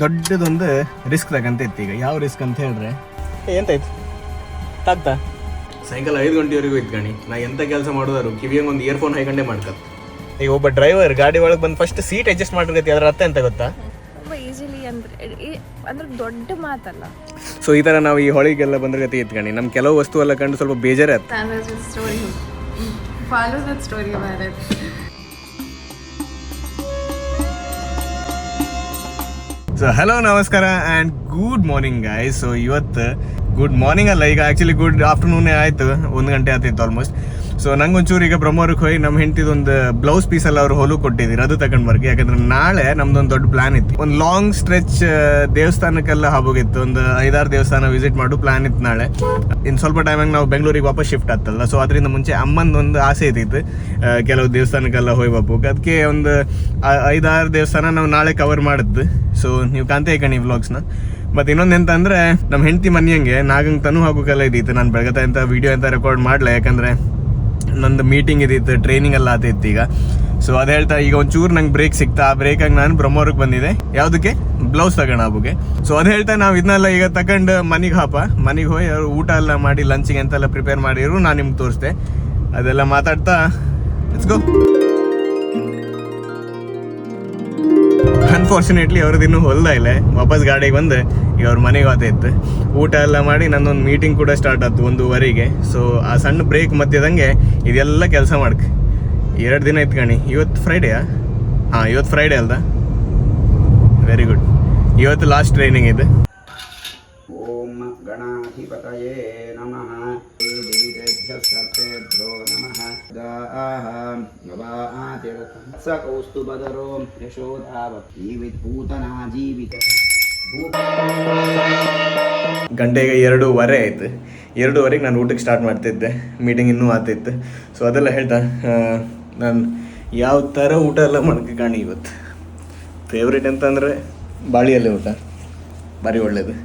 ದೊಡ್ಡದೊಂದು ರಿಸ್ಕ್ ತಗಂತ ಇತ್ತು. ಈಗ ಯಾವ ರಿಸ್ಕ್ ಅಂತ ಹೇಳಿದ್ರೆ ಎಂತಾಯ್ತು ತಾಗ್ತಾ ಸಾಯಂಕಾಲ 5 ಗಂಟೆವರೆಗೂ ಇದ್ಕಣಿ. ನಾ ಎಂಥ ಕೆಲಸ ಮಾಡೋದಾರು ಕಿವಿಯಂಗೆ ಒಂದು ಇಯರ್ಫೋನ್ ಹಾಕೊಂಡೇ ಮಾಡ್ಕತ್. ಈಗ ಒಬ್ಬ ಡ್ರೈವರ್ ಗಾಡಿ ಒಳಗೆ ಬಂದು ಫಸ್ಟ್ ಸೀಟ್ ಅಡ್ಜಸ್ಟ್ ಮಾಡಿರ್ಗತಿ, ಅದ್ರ ಅರ್ಥ ಅಂತ ಗೊತ್ತಾ? ಈಸಿಲಿ ಅಂದ್ರೆ ದೊಡ್ಡ ಮಾತಲ್ಲ. ಸೊ ಈ ಥರ ನಾವು ಈ ಹೊಳಿಗೆಲ್ಲ ಬಂದಿರ್ಗತಿ ಇತ್ಕಣಿ. ನಮ್ಮ ಕೆಲವು ವಸ್ತು ಎಲ್ಲ ಕಂಡು ಸ್ವಲ್ಪ ಬೇಜಾರೇ ಆಯ್ತು. ಸೊ ಹಲೋ ನಮಸ್ಕಾರ and good morning guys. So ಇವತ್ತು ಗುಡ್ ಮಾರ್ನಿಂಗ್ ಅಲ್ಲ, ಈಗ ಆ್ಯಕ್ಚುಲಿ ಗುಡ್ ಆಫ್ಟರ್ನೂನೇ ಆಯಿತು, 1 ಗಂಟೆ ಆಗ್ತಿತ್ತು ಆಲ್ಮೋಸ್ಟ್. ಸೊ ನಂಗೊಂಚೂರು ಈಗ ಬ್ರಹ್ಮವ್ರಿಗೆ ಹೋಗಿ ನಮ್ಮ ಹೆಂಡತಿದೊಂದು ಬ್ಲೌಸ್ ಪೀಸೆಲ್ಲ ಅವ್ರು ಹೊಲು ಕೊಟ್ಟಿದ್ದೀರಿ, ಅದು ತಗೊಂಡು ಬರ್ಗೆ. ಯಾಕಂದ್ರೆ ನಾಳೆ ನಮ್ದೊಂದು ದೊಡ್ಡ ಪ್ಲಾನ್ ಇತ್ತು, ಒಂದು ಲಾಂಗ್ ಸ್ಟ್ರೆಚ್ ದೇವಸ್ಥಾನಕ್ಕೆಲ್ಲ ಹೋಗಿತ್ತು. ಒಂದು 5-6 ದೇವಸ್ಥಾನ ವಿಸಿಟ್ ಮಾಡು ಪ್ಲಾನ್ ಇತ್ತು ನಾಳೆ. ಇನ್ನು ಸ್ವಲ್ಪ ಟೈಮಾಗಿ ನಾವು ಬೆಂಗಳೂರಿಗೆ ವಾಪಸ್ ಶಿಫ್ಟ್ ಆಗ್ತಲ್ಲ. ಸೊ ಅದರಿಂದ ಮುಂಚೆ ಅಮ್ಮಂದೊಂದು ಆಸೆ ಇದ್ದಿತ್ತು ಕೆಲವು ದೇವಸ್ಥಾನಕ್ಕೆಲ್ಲ ಹೋಗಿ ಬರ್ಬೇಕು. ಅದಕ್ಕೆ ಒಂದು 5-6 ದೇವಸ್ಥಾನ ನಾವು ನಾಳೆ ಕವರ್ ಮಾಡಿದ್ದು. ಸೊ ನೀವು ಕಾಂತೆ ಕಣಿ ವ್ಲಾಗ್ಸ್ನ. ಮತ್ತು ಇನ್ನೊಂದು ಎಂತ ಅಂದರೆ ನಮ್ಮ ಹೆಂಡತಿ ಮನೆಯಂಗೆ ನಾಗಂಗೆ ತನೂ ಹೋಗೋಕ್ಕೆಲ್ಲ ಇದ್ದಿತ್ತು. ನಾನು ಬೆಳಗ್ಗೆ ಅಂತ ವೀಡಿಯೋ ಅಂತ ರೆಕಾರ್ಡ್ ಮಾಡಲ, ಯಾಕಂದರೆ ನಂದು ಮೀಟಿಂಗ್ ಇದ್ದಿತ್ತು, ಟ್ರೈನಿಂಗ್ ಎಲ್ಲ ಆತೈತಿ ಈಗ. ಸೊ ಅದು ಹೇಳ್ತಾ ಈಗ ಒಂಚೂರು ನಂಗೆ ಬ್ರೇಕ್ ಸಿಕ್ತಾ, ಆ ಬ್ರೇಕಾಗಿ ನಾನು ಬ್ರಹ್ಮವ್ರಿಗೆ ಬಂದಿದ್ದೆ. ಯಾವುದಕ್ಕೆ? ಬ್ಲೌಸ್ ತಗೋಣ ಹಬ್ಬಗೆ. ಸೊ ಅದು ಹೇಳ್ತಾ ನಾವು ಇದನ್ನೆಲ್ಲ ಈಗ ತಗೊಂಡು ಮನೆಗೆ ಹೋಗಿ ಅವ್ರು ಊಟ ಎಲ್ಲ ಮಾಡಿ ಲಂಚಿಗೆ ಅಂತೆಲ್ಲ ಪ್ರಿಪೇರ್ ಮಾಡಿದ್ರು. ನಾನು ನಿಮ್ಗೆ ತೋರಿಸ್ದೆ, ಅದೆಲ್ಲ ಮಾತಾಡ್ತಾ ಲೆಟ್ಸ್ ಗೋ. ಅನ್ಫಾರ್ಚುನೇಟ್ಲಿ ಅವ್ರದ್ದು ಇನ್ನೂ ಹೊಲ್ದ ಇಲ್ಲ, ವಾಪಸ್ ಗಾಡಿಗೆ ಬಂದು ಈಗ ಅವ್ರ ಮನೆಗೆ ಹೋಗ್ತಾಯಿತ್ತು. ಊಟ ಎಲ್ಲ ಮಾಡಿ ನನ್ನೊಂದು ಮೀಟಿಂಗ್ ಕೂಡ ಸ್ಟಾರ್ಟ್ ಆಯ್ತು 1:15ಗೆ. ಸೊ ಆ ಸಣ್ಣ ಬ್ರೇಕ್ ಮಧ್ಯದಂಗೆ ಇದೆಲ್ಲ ಕೆಲಸ ಮಾಡ್ಕ 2 ದಿನ ಇತ್ಕಣಿ. ಇವತ್ತು ಫ್ರೈಡೆಯಾ? ಹಾಂ, ಇವತ್ತು ಫ್ರೈಡೇ ಅಲ್ದ? Very good. ಇವತ್ತು ಲಾಸ್ಟ್ ಟ್ರೈನಿಂಗ್ ಇದೆ. ಓಂ ಗಣಾಧಿಪತಯೇ ನಮಃ. ಸರ್ಪೇಭ್ಯೋ ನಮಃ. ಸ ಕೌಸ್ತುಭಧರೋ ಯಶೋಧಾವತ್ ಜೀವಿತ್ ಪೂತನಾ ಜೀವಿತ. ಗಂಟೆಗೆ 2:15 ಆಯಿತು. 2:15ಗೆ ನಾನು ಊಟಕ್ಕೆ ಸ್ಟಾರ್ಟ್ ಮಾಡ್ತಿದ್ದೆ, ಮೀಟಿಂಗ್ ಇನ್ನೂ ಆಗ್ತಿತ್ತು. ಸೊ ಅದೆಲ್ಲ ಹೇಳ್ತಾ ನಾನು ಯಾವ ಥರ ಊಟ ಎಲ್ಲ ಮಾಡ್ಕೆ ಕಾಣಿ. ಇವತ್ತು ಫೇವ್ರೇಟ್ ಅಂತಂದರೆ ಬಾಳಿಯಲ್ಲೇ ಊಟ ಭಾರಿ ಒಳ್ಳೆಯದು.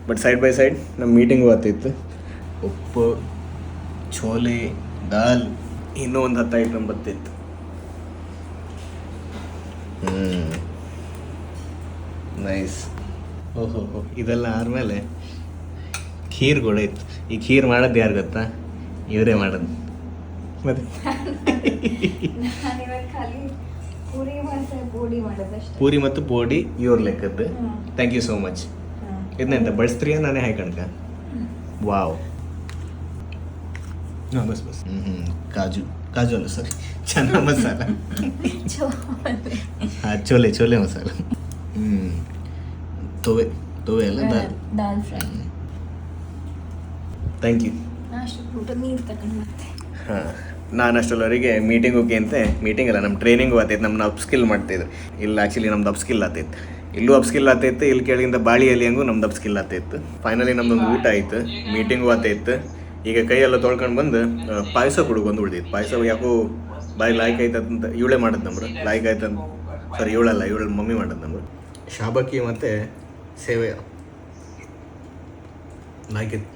ಬಟ್ ಸೈಡ್ ಬೈ ಸೈಡ್ ನಮ್ಮ ಮೀಟಿಂಗು ಆಗ್ತಿತ್ತು. ಉಪ್ಪು, ಛೋಲೆ, ದಾಲ್, ಇನ್ನೂ ಒಂದು 10 ಐಟಮ್ ಬರ್ತಿತ್ತು. ನೈಸ್. ಓಹೋ, ಇದೆಲ್ಲ ಆದಮೇಲೆ ಖೀರ್ಗಳು ಇತ್ತು. ಈ ಖೀರ್ ಮಾಡೋದು ಯಾರು ಗೊತ್ತಾ? ಇವರೇ ಮಾಡೋದು. ಮತ್ತೆ ಪೂರಿ ಮತ್ತು ಬೋಡಿ ಇವ್ರ ಲೆಕ್ಕದ್ದು. Thank you so much. ಇದನ್ನೆಂತ ಬಳಸ್ತೀಯ? ನಾನೇ ಹಾಕಣ್ಕ. ವಾವ್. ಹಾಂ ಬಸ್ ಕಾಜು ಅಲ್ಲ, ಸಾರಿ, ಚೆನ್ನ ಮಸಾಲ. ಹಾಂ, ಚೋಲೆ ಮಸಾಲ. ತೊವೆ ಅಲ್ಲ, ದಾಲ್ ಫ್ರೈ. Thank you. ಹಾಂ, ನಾನು ಅಷ್ಟರವರೆಗೆ ಮೀಟಿಂಗ್ ಹೋಗಿ ಅಂತ, ಮೀಟಿಂಗ್ ಅಲ್ಲ, ನಮ್ಮ ಟ್ರೈನಿಂಗು ಆಗ್ತೈತೆ. ನಮ್ಮನ್ನ ಅಪ್ಸ್ಕಿಲ್ ಮಾಡ್ತಿದ್ರು. ಇಲ್ಲಿ ಆ್ಯಕ್ಚುಲಿ ನಮ್ದು ಅಪ್ಸ್ಕಿಲ್ ಆಗ್ತೈತೆ, ಇಲ್ಲೂ ಅಪ್ಸ್ಕಿಲ್ ಆಗ್ತೈತೆ, ಇಲ್ಲಿ ಕೆಳಗಿಂದ ಬಾಳಿಯಲ್ಲಿ ಹಂಗೂ ನಮ್ದು ಅಪ್ಸ್ಕಿಲ್ ಆಗ್ತೈತೆ. ಫೈನಲಿ ನಮ್ದೊಂದು ಊಟ ಆಯಿತು, ಮೀಟಿಂಗು ಆಗ್ತೈತೆ. ಈಗ ಕೈಯೆಲ್ಲ ತೊಳ್ಕೊಂಡು ಬಂದು ಪಾಯಸ ಕುಡ್ಕೊಂಡು ಉಳಿದಿತ್ತು. ಪಾಯಸ ಯಾಕೋ ಬಾಯಿ ಲಾಯ್ಕ್ ಆಯ್ತಂತ ಇವಳೇ ಮಾಡೋದು ನಮ್ರು. ಲಾಯ್ಕ್ ಆಯ್ತಂತ, ಸಾರಿ ಇವಳಲ್ಲ, ಇವಳ ಮಮ್ಮಿ ಮಾಡೋದು ನಮ್ರು. ಶಾಬಕ್ಕಿ ಮತ್ತು ಸೇವೆ ಲಾಯ್ಕಿತ್ತು.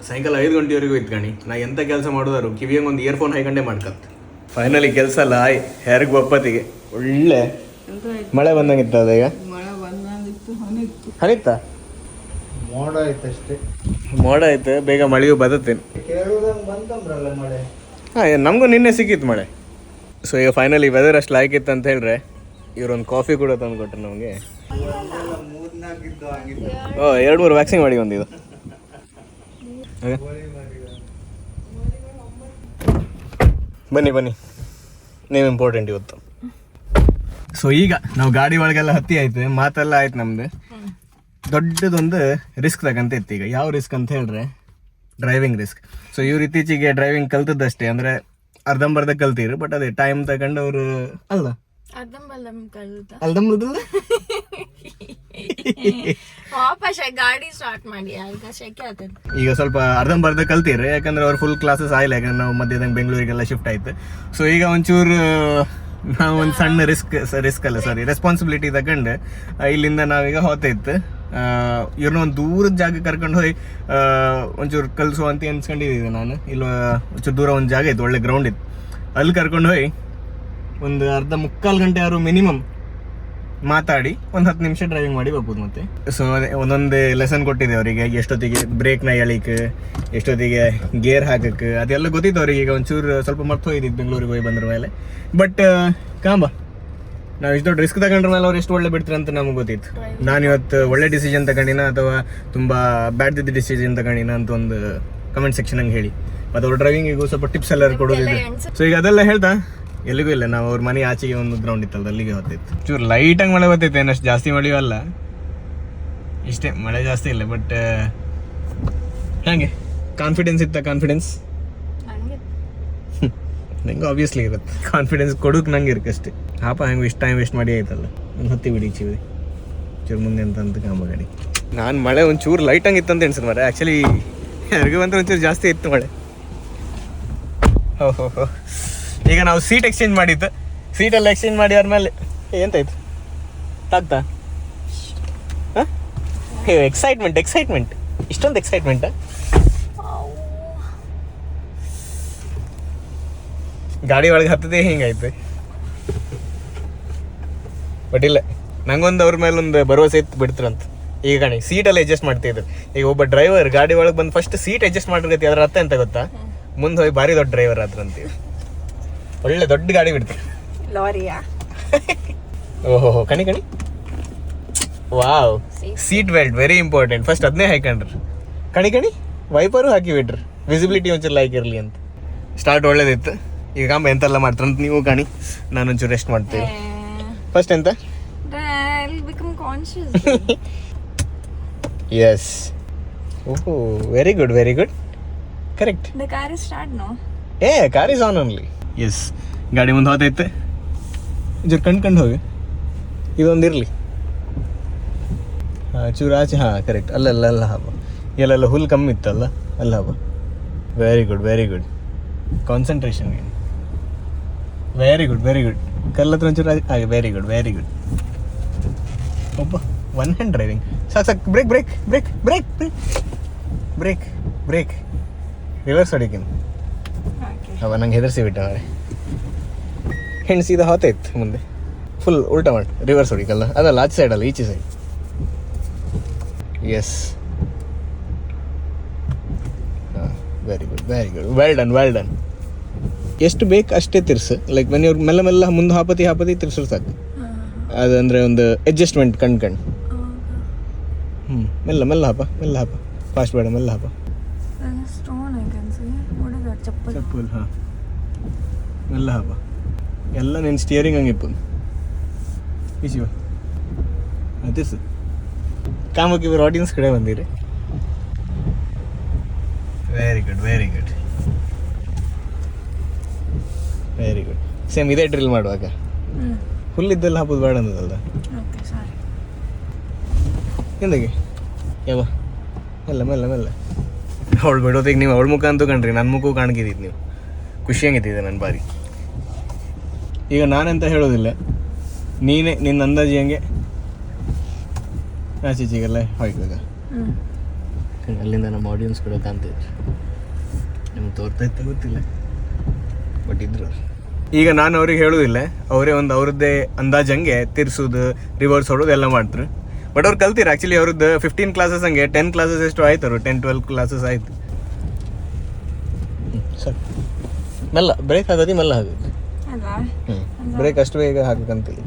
ಸಾಯಂಕಾಲ 5 ಗಂಟೆವರೆಗೂ ಇತ್ಕಣಿ. ನಾ ಎಂಥ ಕೆಲಸ ಮಾಡೋದಾರು ಕಿವಿಯಂಗೆ ಒಂದು ಇಯರ್ಫೋನ್ ಹಾಕೊಂಡೇ ಮಾಡ್ಕತ್. ಫೈನಲಿ ಕೆಲಸ ಎಲ್ಲ ಹೆರಿಗೆ ಬಪ್ಪತ್ತಿಗೆ ಒಳ್ಳೆ ಮಳೆ ಬಂದಂಗಿತ್ತು. ಅದ ಈಗ ಹನಿತ್ತಾ? ಮೋಡ ಆಯ್ತು ಅಷ್ಟೇ. ಮೋಡ ಆಯ್ತು, ಬೇಗ ಮಳೆಯೂ ಬದತ್ತೇನೆ. ಹಾಂ, ನಮಗೂ ನಿನ್ನೆ ಸಿಕ್ಕಿತ್ತು ಮಳೆ. ಸೊ ಈಗ ಫೈನಲಿ ವೆದರ್ ಅಷ್ಟು ಲಾಯ್ಕಿತ್ತು ಅಂತ ಹೇಳಿದ್ರೆ ಇವರೊಂದು ಕಾಫಿ ಕೂಡ ತಂದು ಕೊಟ್ಟರು ನಮಗೆ. 2-3 ವ್ಯಾಕ್ಸಿನ್ ಮಾಡಿ ಬಂದಿದ್ದು. ಬನ್ನಿ, ನೀವು ಇಂಪಾರ್ಟೆಂಟ್ ಇವತ್ತು. ಸೊ ಈಗ ನಾವು ಗಾಡಿ ಒಳಗೆಲ್ಲ ಹತ್ತಿ ಆಯ್ತು, ಮಾತೆಲ್ಲ ಆಯ್ತು. ನಮ್ದು ದೊಡ್ಡದೊಂದು ರಿಸ್ಕ್ ತಗಂತ ಇತ್ತು. ಈಗ ಯಾವ ರಿಸ್ಕ್ ಅಂತ ಹೇಳಿದ್ರೆ ಡ್ರೈವಿಂಗ್ ರಿಸ್ಕ್. ಸೊ ಇವ್ರು ಇತ್ತೀಚೆಗೆ ಡ್ರೈವಿಂಗ್ ಕಲ್ತದ್ದಷ್ಟೇ, ಅಂದರೆ ಅರ್ಧಂಬರ್ಧ ಕಲ್ತಿರು. ಬಟ್ ಅದೇ ಟೈಮ್ ತಗೊಂಡು ಅವರು ಅಲ್ಲ ಗಾಡಿ ಸ್ಟಾರ್ಟ್ ಮಾಡಿ ಈಗ ಸ್ವಲ್ಪ ಅರ್ಧಂಬರ್ಧ ಕಲ್ತಿರು, ಯಾಕಂದ್ರೆ ಅವ್ರು ಫುಲ್ ಕ್ಲಾಸಸ್ ಆಗಿಲ್ಲ. ಯಾಕಂದ್ರೆ ನಾವು ಮಧ್ಯದಂಗೆ ಬೆಂಗಳೂರಿಗೆಲ್ಲ ಶಿಫ್ಟ್ ಆಯ್ತು. ಸೊ ಈಗ ಒಂಚೂರು ನಾವು ಒಂದು ಸಣ್ಣ ರೆಸ್ಪಾನ್ಸಿಬಿಲಿಟಿ ತಗೊಂಡು ಇಲ್ಲಿಂದ ನಾವೀಗ ಹೋಗ್ತಾಯಿತ್ತು. ಇವ್ರನ್ನ ಒಂದು ದೂರದ ಜಾಗ ಕರ್ಕೊಂಡು ಹೋಗಿ ಒಂಚೂರು ಕಲಿಸು ಅಂತ ಅನ್ಸ್ಕೊಂಡಿದ್ದೆ ನಾನು. ಇಲ್ಲ ಒಂಚೂರು ದೂರ ಒಂದು ಜಾಗ ಇತ್ತು, ಒಳ್ಳೆ ಗ್ರೌಂಡ್ ಇತ್ತು, ಅಲ್ಲಿ ಕರ್ಕೊಂಡು ಹೋಗಿ ಒಂದು 1/2 ಮುಕ್ಕಾಲು ಗಂಟೆ ಯಾರು ಮಿನಿಮಮ್ ಮಾತಾಡಿ ಒಂದು 10 ನಿಮಿಷ ಡ್ರೈವಿಂಗ್ ಮಾಡಿ ಬರ್ಬೋದು ಮತ್ತೆ. ಸೊ ಒಂದೊಂದು ಲೆಸನ್ ಕೊಟ್ಟಿದೆ ಅವರಿಗೆ, ಎಷ್ಟೊತ್ತಿಗೆ ಬ್ರೇಕ್ನ ಎಳಿಕ್ಕೆ, ಎಷ್ಟೊತ್ತಿಗೆ ಗೇರ್ ಹಾಕಕ್ಕೆ, ಅದೆಲ್ಲ ಗೊತ್ತಿತ್ತು ಅವರಿಗೆ. ಈಗ ಒಂಚೂರು ಸ್ವಲ್ಪ ಮರ್ತು ಹೋಗಿದ್ದು ಬೆಂಗಳೂರಿಗೆ ಹೋಗಿ ಬಂದ್ರ ಮೇಲೆ. ಬಟ್ ಕಾಂಬ ನಾವು ಇಷ್ಟು ದೊಡ್ಡ ರಿಸ್ಕ್ ತಗೊಂಡ್ರ ಮೇಲೆ ಅವ್ರು ಎಷ್ಟು ಒಳ್ಳೆ ಬಿಡ್ತಾರೆ ಅಂತ ನಮ್ಗೆ ಗೊತ್ತಿತ್ತು. ನಾನು ಇವತ್ತು ಒಳ್ಳೆ ಡಿಸಿಷನ್ ತಗೊಂಡಿನ ಅಥವಾ ತುಂಬ ಬ್ಯಾಡ್ ಡಿಸಿಷನ್ ತಗೊಂಡಿನ ಅಂತ ಒಂದು ಕಮೆಂಟ್ ಸೆಕ್ಷನ್ ಹಂಗೆ ಹೇಳಿ. ಮತ್ತು ಅವ್ರ ಡ್ರೈವಿಂಗಿಗೂ ಸ್ವಲ್ಪ ಟಿಪ್ಸ್ ಎಲ್ಲ ಕೊಡೋದಿದೆ. ಸೊ ಈಗ ಅದೆಲ್ಲ ಹೇಳ್ತಾ ಎಲ್ಲಿಗೂ ಇಲ್ಲ, ನಾವು ಅವ್ರ ಮನೆ ಆಚೆಗೆ ಒಂದು ಗ್ರೌಂಡ್ ಇತ್ತಲ್ಲ ಅಲ್ಲಿಗೆ ಹೋಗ್ತಿತ್ತು. ಚೂರು ಲೈಟಾಗಿ ಮಳೆ ಬರ್ತೈತೆ, ಏನಷ್ಟು ಜಾಸ್ತಿ ಮಳೆಯೂ ಅಲ್ಲ, ಇಷ್ಟೇ ಮಳೆ ಜಾಸ್ತಿ ಇಲ್ಲ. ಬಟ್ ಹಾಗೆ ಕಾನ್ಫಿಡೆನ್ಸ್ ಇತ್ತ, ಕಾನ್ಫಿಡೆನ್ಸ್ ನಂಗೆ ಆಬ್ವಿಯಸ್ಲಿ ಇರುತ್ತೆ. ಕಾನ್ಫಿಡೆನ್ಸ್ ಕೊಡೋಕೆ ನಂಗೆ ಇರುತ್ತೆ ಅಷ್ಟೇ. ಹಾಪ ಹೆಂಗೆ ಇಷ್ಟು ಟೈಮ್ ವೇಸ್ಟ್ ಮಾಡಿ ಆಯ್ತಲ್ಲ, ಒಂದು ಹೊತ್ತಿ ಬಿಡಿ ಚೂರು ಚೂರು ಮುಂದೆ ಅಂತ ಕಾಂಬ ಗಾಡಿ. ನಾನು ಮಳೆ ಒಂಚೂರು ಲೈಟಂಗೆ ಇತ್ತಂತ ಎಣಿಸಿದ್ ಮರೆ, ಆ್ಯಕ್ಚುಲಿ ಯಾರಿಗೂ ಬಂದ್ರೆ ಒಂಚೂರು ಜಾಸ್ತಿ ಇತ್ತು ಮಳೆ. ಹೋ ಈಗ ನಾವು ಸೀಟ್ ಎಕ್ಸ್ಚೇಂಜ್ ಮಾಡಿತ್ತು, ಸೀಟೆಲ್ಲ ಎಕ್ಸ್ಚೇಂಜ್ ಮಾಡಿ ಆದ್ಮೇಲೆ ಎಂತಾಯ್ತು ತಾಗ್ತಾ ಹಾಂ ಎಕ್ಸೈಟ್ಮೆಂಟ್ ಇಷ್ಟೊಂದು ಎಕ್ಸೈಟ್ಮೆಂಟಾ? ಗಾಡಿ ಒಳಗೆ ಹತ್ತದೇ ಹಿಂಗಾಯ್ತು. ಬಟ್ ಇಲ್ಲ, ನಂಗೊಂದು ಅವ್ರ ಮೇಲೆ ಒಂದು ಭರವಸೆ ಇತ್ತು ಬಿಡ್ತಾರಂತ. ಈಗ ಕಣಿ ಸೀಟೆಲ್ಲ ಅಡ್ಜಸ್ಟ್ ಮಾಡ್ತಿದ್ರು. ಈಗ ಒಬ್ಬ ಡ್ರೈವರ್ ಗಾಡಿ ಒಳಗೆ ಬಂದು ಫಸ್ಟ್ ಸೀಟ್ ಅಡ್ಜಸ್ಟ್ ಮಾಡಿರ್ಗತಿ, ಅದ್ರ ಅರ್ಥ ಎಂತ ಗೊತ್ತಾ? ಮುಂದೆ ಹೋಗಿ ಭಾರಿ ದೊಡ್ಡ ಡ್ರೈವರ್ ಆದ್ರಂತೀವಿ, ಒಳ್ಳೆ ದೊಡ್ಡ ಗಾಡಿ ಬಿಡ್ತಾರೆ. ಲಾರಿಯಾ? ಓಹೋ ಕಣಿ wow, seat belt very important. First ಅದನ್ನೇ ಹಾಕೊಂಡ್ರು. ಕಣಿ ವೈಪರು ಹಾಕಿ ಬಿಟ್ರು, ವಿಸಿಬಿಲಿಟಿ ಒಂಚೂರು ಲೈಕ್ ಇರಲಿ ಅಂತ. ಸ್ಟಾರ್ಟ್ ಒಳ್ಳೇದಿತ್ತು. ಈಗ ಕಾಂಬ ಎಂತೆಲ್ಲ ಮಾಡ್ತಾರಂತ ನೀವು ಕಾಣಿ, ನಾನೊಂಚೂರು ರೆಸ್ಟ್ ಮಾಡ್ತೀವಿ. ಫಸ್ಟ್ ಎಂತ? ಎಸ್, ಓಹೋ very good correct. Car is on only. Yes, ಗಾಡಿ ಮುಂದೆ ಹೋತೈತೆ, ಜರ್ ಕಂಡು ಹೋಗಿ ಇದೊಂದಿರಲಿ. ಹಾಂ ಚೂರು ಆಚೆ, ಹಾಂ ಕರೆಕ್ಟ್, ಅಲ್ಲ ಹಬ್ಬ ಎಲ್ಲೆಲ್ಲ ಹುಲ್ ಕಮ್ಮಿ ಇತ್ತಲ್ಲ, ಅಲ್ಲ ಹಬ್ಬ. Very good concentration. Very good ಕಲ್ಲತ್ರ ಒಂಚೂರು ಹಾಗೆ. ವೆರಿ ಗುಡ್ ಒಬ್ಬ ಒನ್ ಹ್ಯಾಂಡ್ ಡ್ರೈವಿಂಗ್ ಸಾಕು. ಬ್ರೇಕ್ ರಿವರ್ಸ್ ಹೊಡಿಕಿನ್ ಅವ ನಂಗೆ ಹೆದರ್ಸಿ ಬಿಟ್ಟ ಮಾರೆ. ಹೆಣ್ಣು ಸೀದಾ ಹೋತೈತೆ ಮುಂದೆ, ಫುಲ್ ಉಲ್ಟಾ ಮಾಡಿ ರಿವರ್ಸ್ ಹೊಡಿಕಲ್ಲ, ಅದಲ್ಲ ಆಚೆ ಸೈಡಲ್ಲ ಈಚೆ ಸೈಡ್. ಎಸ್, ಹಾಂ ವೆರಿ ಗುಡ್ ವೆಲ್ ಡನ್. ಎಷ್ಟು ಬೇಕು ಅಷ್ಟೇ ತಿರ್ಸು. ಲೈಕ್ ಮನೆಯವ್ರು ಮೆಲ್ಲ ಮುಂದೆ ಹಾಪತಿ ತಿರ್ಸರು ಸಾಕು. ಅದಂದರೆ ಒಂದು ಅಡ್ಜಸ್ಟ್ಮೆಂಟ್ ಕಣ್ ಮೆಲ್ಲ ಹಾಪ ಫಾಸ್ಟ್ ಬೇಡ, ಮೆಲ್ಲ ಹಾಪ. ಚಪ್ಪಲ್ ಹಾಂ ಮೆಲ್ಲ ಹಾಪ. ಎಲ್ಲ ನಿನ್ನ ಸ್ಟಿಯರಿಂಗ್ ಹಂಗೆ ಇಪ್ಪದು ಈಶಿವ ತಿರ್ಸು. ಕಾಮಕ್ಕೆ ಇವರು ಆಡಿಯನ್ಸ್ ಕಡೆ ಬಂದಿರಿ. ವೆರಿ ಗುಡ್ ಸೇಮ್ ಇದೇ ಡ್ರಿಲ್ ಮಾಡುವಾಗ ಹುಲ್ಲಿದ್ದೆಲ್ಲ ಹಾಕೋದು ಬೇಡ ಅಂದದಲ್ಲ ಎಂದಾಗೆ ಯಾವ ಮೆಲ್ಲ ಅವಳು ಬಿಡೋದೀಗ ನೀವು ಅವಳ ಮುಖ ಅಂತೂ ಕಂಡ್ರಿ, ನನ್ನ ಮುಖ ಕಾಣ್ಕಿದ್ದಿದ್ದು ನೀವು. ಖುಷಿ ಹಂಗಿದ್ದಿದೆ ನನ್ನ ಬಾರಿ. ಈಗ ನಾನೆಂತ ಹೇಳೋದಿಲ್ಲ, ನೀನೇ ನಿನ್ನ ಅಂದಾಜಿ ಹಂಗೆ ಆಚೀಚೆಗೆಲ್ಲ ಹೋಯ್ತಾಗ. ಅಲ್ಲಿಂದ ನಮ್ಮ ಆಡಿಯನ್ಸ್ ಕೂಡ ಕಾಣ್ತಿದ್ರು, ನಿಮ್ಗೆ ತೋರ್ತಾ ಇತ್ತು ಗೊತ್ತಿಲ್ಲ, ಬಟ್ ಇದ್ರು. ಈಗ ನಾನು ಅವ್ರಿಗೆ ಹೇಳೋದಿಲ್ಲ, ಅವರೇ ಒಂದು ಅವ್ರದ್ದೇ ಅಂದಾಜಂಗೆ ತಿರ್ಸೋದು, ರಿವರ್ಸ್ ಹೊಡೋದು ಎಲ್ಲ ಮಾಡ್ತಾರೆ. ಬಟ್ ಅವ್ರು ಕಲ್ತೀರ. ಆ್ಯಕ್ಚುಲಿ ಅವ್ರದ್ದು 15 ಕ್ಲಾಸಸ್ ಹಂಗೆ 10 ಕ್ಲಾಸಸ್ ಎಷ್ಟು ಆಯ್ತು, ಅವರು 10-12 ಕ್ಲಾಸಸ್ ಆಯಿತು. ಸರ್ ಮೆಲ್ಲ ಬ್ರೇಕ್ ಹಾಕೋದು, ಮೆಲ್ಲ ಹಾಕೋದು. ಬ್ರೇಕ್ ಅಷ್ಟು ಬೇಗ ಹಾಕಬೇಕಂತಿಲ್ಲ.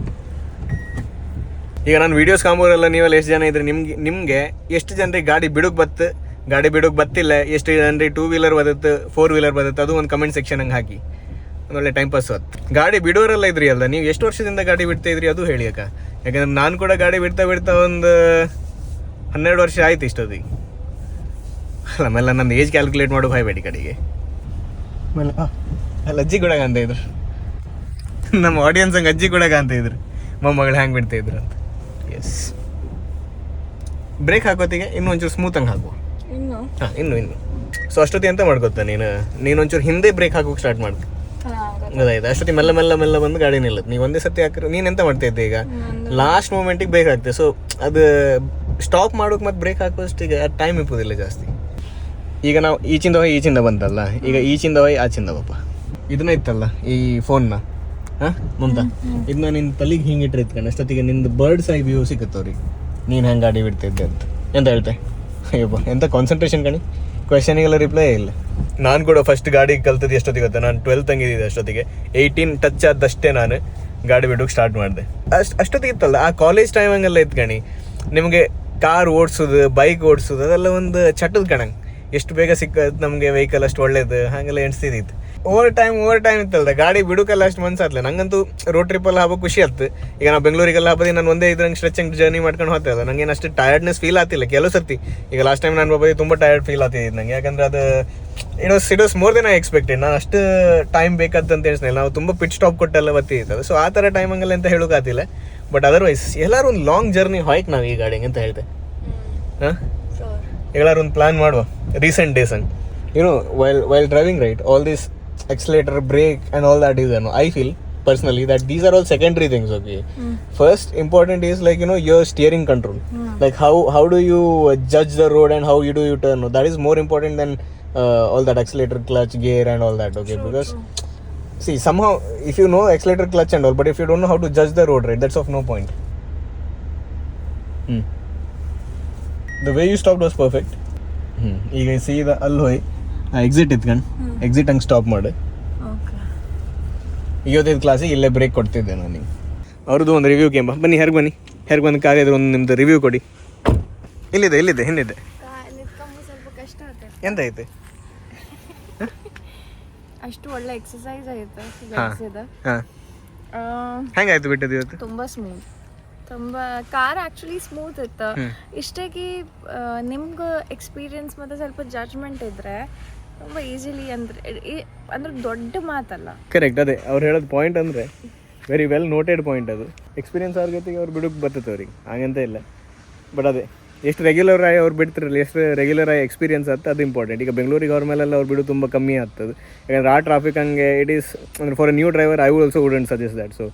ಈಗ ನಾನು ವೀಡಿಯೋಸ್ ಕಾಂಬೋರೆಲ್ಲ ನೀವೆಲ್ಲ ಎಷ್ಟು ಜನ ಇದ್ರೆ ನಿಮಗೆ ಎಷ್ಟು ಜನರಿಗೆ ಗಾಡಿ ಬಿಡೋಕೆ ಬತ್ತಿಲ್ಲ, ಎಷ್ಟು ಜನರಿಗೆ 2 ವೀಲರ್ ಬದತ್ತು, 4 ವೀಲರ್ ಬದತ್ತು, ಅದು ಒಂದು ಕಮೆಂಟ್ ಸೆಕ್ಷನ್ ಹಂಗೆ ಹಾಕಿ. ಒಳ್ಳೆ ಟೈಮ್ ಪಾಸ್ ಆಯ್ತು. ಗಾಡಿ ಬಿಡೋರೆಲ್ಲ ಇದ್ರಿ ಅಲ್ಲ, ನೀವು ಎಷ್ಟು ವರ್ಷದಿಂದ ಗಾಡಿ ಬಿಡ್ತಾ ಇದ್ರಿ ಅದು ಹೇಳಿ ಅಕ್ಕ. ಯಾಕಂದ್ರೆ ನಾನು ಕೂಡ ಗಾಡಿ ಬಿಡ್ತಾ ಒಂದು 12 ವರ್ಷ ಆಯ್ತು ಇಷ್ಟೊತ್ತಿಗೆ. ಅಲ್ಲ ಮೆಲ್ಲ ನನ್ನ ಏಜ್ ಕ್ಯಾಲ್ಕುಲೇಟ್ ಮಾಡೋ ಭಯಬೇಡಿ ಕಡೆಗೆ. ಆಮೇಲೆ ಅಲ್ಲ ಅಜ್ಜಿ ಕೂಡ ಅಂತ ಇದ್ರು, ನಮ್ಮ ಆಡಿಯನ್ಸ್ ಹಂಗೆ ಅಜ್ಜಿ ಕೂಡ ಅಂತ ಇದ್ರು, ಮೊಮ್ಮಗಳು ಹ್ಯಾಂಗೆ ಬಿಡ್ತಾ ಇದ್ರು ಅಂತ. ಎಸ್, ಬ್ರೇಕ್ ಹಾಕೋತಿಗೆ ಇನ್ನೂ ಒಂಚೂರು ಸ್ಮೂತ್ ಹಂಗೆ ಹಾಕುವ. ಹಾಂ ಇನ್ನು ಸೊ ಅಷ್ಟೊತ್ತಿ ಎಂತ ಮಾಡ್ಕೊತ ನೀನೊಂಚೂರು ಹಿಂದೆ ಬ್ರೇಕ್ ಹಾಕೋಕೆ ಸ್ಟಾರ್ಟ್ ಮಾಡ್ತೀನಿ. ಗೊತ್ತಾಯ್ತು? ಅಷ್ಟೊತ್ತಿ ಮೆಲ್ಲ ಬಂದು ಗಾಡಿ ನಿಲ್ಲತ್ತೆ. ನೀವು ಒಂದೇ ಸತಿ ಹಾಕಿರೋ ನೀನು ಎಂತ ಮಾಡ್ತಾ ಇದ್ದೆ, ಈಗ ಲಾಸ್ಟ್ ಮೂಮೆಂಟಿಗೆ ಬ್ರೇಕ್ ಹಾಕ್ತೆ. ಸೊ ಅದು ಸ್ಟಾಪ್ ಮಾಡೋಕೆ ಮತ್ತು ಬ್ರೇಕ್ ಹಾಕೋಷ್ಟಿಗೆ ಟೈಮ್ ಇಪ್ಪೋದಿಲ್ಲ ಜಾಸ್ತಿ. ಈಗ ನಾವು ಈಚಿಂದ ಬಂತಲ್ಲ, ಈಗ ಈಚಿಂದ ಹೋಗಿ ಆಚಿಂದ ಬಪ್ಪ ಇದನ್ನ ಇತ್ತಲ್ಲ ಈ ಫೋನ್ನ ಹಾಂ ಮುಂತ ಇದನ್ನ ನಿನ್ನ ತಲೆಗೆ ಹಿಂಗೆ ಇಟ್ಟರೆ ಇತ್ಕೊಂಡು ಅಷ್ಟೊತ್ತಿಗೆ ನಿಂದು ಬರ್ಡ್ಸ್ ಐ ವ್ಯೂ ಸಿಗುತ್ತೆ ಅವ್ರಿಗೆ ನೀನು ಹೆಂಗೆ ಗಾಡಿ ಬಿಡ್ತಿದ್ದೆ ಅಂತ ಎಂತ ಹೇಳ್ತೆ ಅಯ್ಯಪ್ಪ ಎಂತ ಕಾನ್ಸಂಟ್ರೇಷನ್ ಕಣಿ ಕ್ವೆಶನಿಗೆಲ್ಲ ರಿಪ್ಲೈ ಇಲ್ಲ. ನಾನು ಕೂಡ ಫಸ್ಟ್ ಗಾಡಿ ಕಲ್ತದ್ದು ಎಷ್ಟೊತ್ತಿಗೆ ಗೊತ್ತಾ, ನಾನು 12th ತಂಗಿದ್ದೆ ಅಷ್ಟೊತ್ತಿಗೆ, 18 ಟಚ್ ಆದಷ್ಟೇ ನಾನು ಗಾಡಿ ಬಿಡೋಕೆ ಸ್ಟಾರ್ಟ್ ಮಾಡಿದೆ. ಅಷ್ಟೊತ್ತಿಗೆ ಇತ್ತಲ್ಲ ಆ ಕಾಲೇಜ್ ಟೈಮಂಗೆಲ್ಲ ಇತ್ಕಣಿ ನಿಮಗೆ ಕಾರ್ ಓಡಿಸೋದು ಬೈಕ್ ಓಡಿಸೋದು ಅದೆಲ್ಲ ಒಂದು ಚಟದ ಕಣಂಗೆ, ಎಷ್ಟು ಬೇಗ ಸಿಕ್ಕದು ನಮಗೆ ವೆಹಿಕಲ್ ಅಷ್ಟು ಒಳ್ಳೇದು ಹಾಗೆಲ್ಲ ಎಣಿಸ್ತಿದ್ದಿತ್ತು. ಓವರ್ ಟೈಮ್ ಇತ್ತಲ್ಲ ಗಾಡಿ ಬಿಡೋಕೆಲ್ಲ ಅಷ್ಟು ಮನ್ಸಾತ್ಲೆ. ನಂಗಂತೂ ರೋಡ್ ಟ್ರಿಪ್ಪಲ್ಲಿ ಹಬ್ಬ ಖುಷಿ ಆಯ್ತು. ಈಗ ನಾವು ಬೆಂಗಳೂರಿಗೆಲ್ಲ ಹಬ್ಬದಿ ನಾನು ಒಂದೇ ಇದ್ರಂಗೆ ಸ್ಟ್ರೆಚಿಂಗ್ ಜರ್ನಿ ಮಾಡ್ಕೊಂಡು ಹೋಗ್ತಲ್ಲ, ನನಗೇನು ಅಷ್ಟು ಟಯರ್ಡ್ನೆಸ್ ಫೀಲ್ ಆಗ್ತಿಲ್ಲ ಕೆಲವು ಸರ್ತಿ. ಈಗ ಲಾಸ್ಟ್ ಟೈಮ್ ನಾನು ಹಬ್ಬದಿ ತುಂಬ ಟಯರ್ಡ್ ಫೀಲ್ ಆಗ್ತಿದ್ದು ನಂಗೆ, ಯಾಕಂದ್ರೆ ಅದು it was more than I expected. ನಾನು ಅಷ್ಟು ಟೈಮ್ ಬೇಕಾದಂತ ಎಣಿಸ್ಲಿಲ್ಲ, ನಾವು ತುಂಬ ಪಿಟ್ ಸ್ಟಾಪ್ ಕೊಟ್ಟೆಲ್ಲ ಬರ್ತಿತ್ತು. ಸೊ ಆ ಥರ ಟೈಮಂಗೆಲ್ಲ ಅಂತ ಹೇಳೋಕ್ಕಾಗ್ತಿಲ್ಲ. ಬಟ್ ಅದರ್ವೈಸ್ ಎಲ್ಲರೂ ಒಂದು ಲಾಂಗ್ ಜರ್ನಿ ಹೊಯ್ಕ್ ನಾವು ಈ ಗಾಡಿಗೆ ಅಂತ ಹೇಳ್ತೆ. ಹಾಂ ಎಲ್ಲರೂ ಒಂದು ಪ್ಲಾನ್ ಮಾಡುವ ರೀಸೆಂಟ್ ಡೇಸ್ ಹಂಗೆ while driving right all this accelerator, brake and all that is, I feel personally that these are all secondary things. Okay, first important is like your steering control, like how do you judge the road and how you do you turn. That is more important than all that accelerator, clutch, gear and all that. Okay, because see, somehow if you know accelerator, clutch and all, but if you don't know how to judge the road, right, that's of no point. The way you stopped was perfect. ಈಗ see the alloy exit ಇತ್ಕೊಂಡು exit ಹಂಗೆ stop ಮಾಡಿ ಇವತ್ತೈದು ಕ್ಲಾಸಿಗೆ ಇಲ್ಲೇ break ಕೊಡ್ತಿದ್ದೆ ನಾನು ನಿಂಗೆ. ಅವ್ರದ್ದು ಒಂದು ರಿವ್ಯೂ ಕೇಂಬ ಬನ್ನಿ ಹೆರ್ಗೆ ಬಂದು ಕಾಗಿದ್ರೆ ಒಂದು ನಿಮ್ದು ರಿವ್ಯೂ ಕೊಡಿ. ಇಲ್ಲಿದೆ ಹಿಂದಿದೆ ಸ್ವಲ್ಪ ಕಷ್ಟ ಆಗುತ್ತೆ. ಎಂತ ಐತೆ ಅಷ್ಟು ಒಳ್ಳೆ ಎಕ್ಸಸೈಸ್ ಆಯ್ತು. ಹೆಂಗಾಯ್ತು ಬಿಟ್ಟದ್ದು ಇವತ್ತು? ತುಂಬ ಸ್ಮೂತ್, ತುಂಬ ಕಾರ್ ಆ್ಯಕ್ಚುಲಿ ಸ್ಮೂತ್ ಇತ್ತು. ಇಷ್ಟಕ್ಕೆ ನಿಮ್ಗೆ ಎಕ್ಸ್ಪೀರಿಯನ್ಸ್ ಮತ್ತು ಸ್ವಲ್ಪ ಜಡ್ಜ್ಮೆಂಟ್ ಇದ್ದರೆ ತುಂಬ ಈಸಿಲಿ ಅಂದ್ರೆ ದೊಡ್ಡ ಮಾತಲ್ಲ. ಕರೆಕ್ಟ್, ಅದೇ ಅವ್ರು ಹೇಳೋದು ಪಾಯಿಂಟ್ ಅಂದರೆ ವೆರಿ ವೆಲ್ ನೋಟೆಡ್ ಪಾಯಿಂಟ್. ಅದು ಎಕ್ಸ್ಪೀರಿಯನ್ಸ್ ಅವ್ರ ಜೊತೆಗೆ ಅವ್ರು ಬಿಡೋಕ್ಕೆ ಬರ್ತದೆ ಅವ್ರಿಗೆ, ಹಾಗಂತ ಇಲ್ಲ. ಬಟ್ ಅದೇ ಎಷ್ಟು ರೆಗ್ಯುಲರ್ ಆಗಿ ಅವ್ರು ಬಿಡ್ತಿರಲ್ಲ, ಎಷ್ಟು ರೆಗ್ಯುಲರ್ ಆಗಿ ಎಕ್ಸ್ಪೀರಿಯನ್ಸ್ ಆಗ್ತದೆ ಅದು ಇಂಪಾರ್ಟೆಂಟ್. ಈಗ ಬೆಂಗಳೂರಿಗೆ ಅವ್ರ ಮೇಲೆಲ್ಲ ಅವ್ರು ಬಿಡೋದು ತುಂಬ ಕಮ್ಮಿ ಆಗ್ತದೆ, ಯಾಕಂದ್ರೆ ಆ ಟ್ರಾಫಿಕ್ ಹಂಗೆ ಇಟ್ ಈಸ್ ಅಂದರೆ for A new driver I would also wouldn't suggest that. So